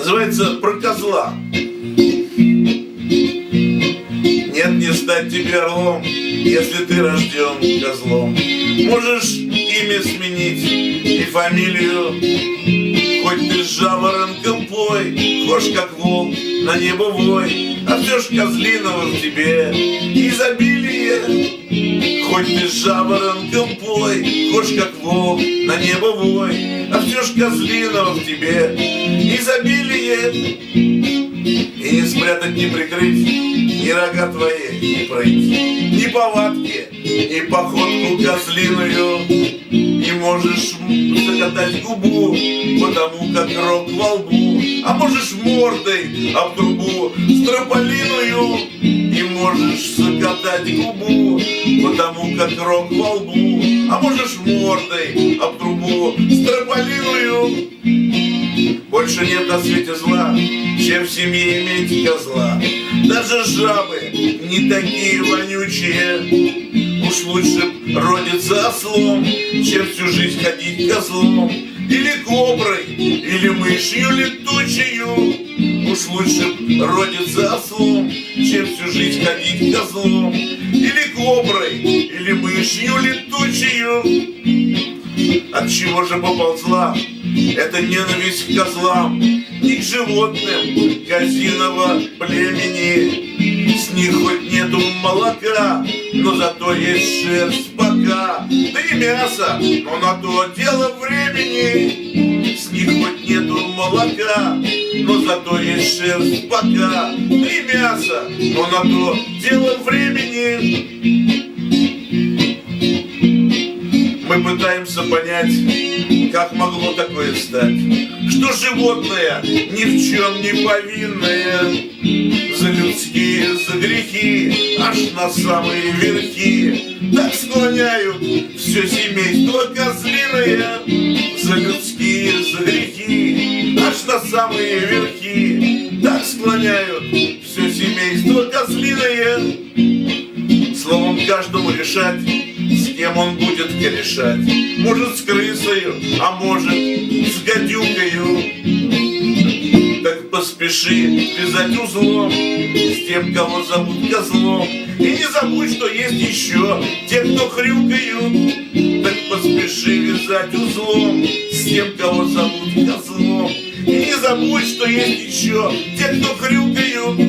Называется «Про козла». Нет, не стать тебе орлом, если ты рожден козлом. Можешь имя сменить и фамилию, хоть ты с жаворонком пой, хошь как волк на небо вой, а все ж козлиного в тебе изобилие. Хоть ты с жаворонком пой, хошь как волк на небо вой, а все ж козлиного в тебе изобилие. И не спрятать, не прикрыть ни рога твои, ни прыть, ни повадки, ни походку козлиную. Не можешь закатать губу, потому как рог во лбу, а можешь мордой об трубу строполиную. Не можешь закатать губу, потому как рог во лбу, а можешь мордой об трубу строполиную. Больше нет на свете зла, чем в семье иметь козла. Даже жабы не такие вонючие. Уж лучше родиться ослом, чем всю жизнь ходить козлом. Или коброй, или мышью летучую. Уж лучше родиться ослом, чем всю жизнь ходить козлом. Или коброй, или мышью летучую. От чего же поползла эта ненависть к козлам? Не к животным козиного племени. С них хоть нету молока, но зато есть шерсть пока. Да и мясо, но на то дело времени. С них хоть нету молока, но зато есть шерсть пока. Да и мясо, но на то дело времени. Мы пытаемся понять, как могло такое стать, что животное ни в чем не повинное за людские, за грехи, аж на самые верхи так склоняют все семейство козлиное. За людские, за грехи, аж на самые верхи так склоняют все семейство козлиное. Словом, каждому решать, с кем он будет корешать. Может, с крысою, а может, с гадюкою. Так поспеши вязать узлом с тем, кого зовут козлом. И не забудь, что есть еще те, кто хрюкают. Так поспеши вязать узлом с тем, кого зовут козлом. И не забудь, что есть еще те, кто хрюкают.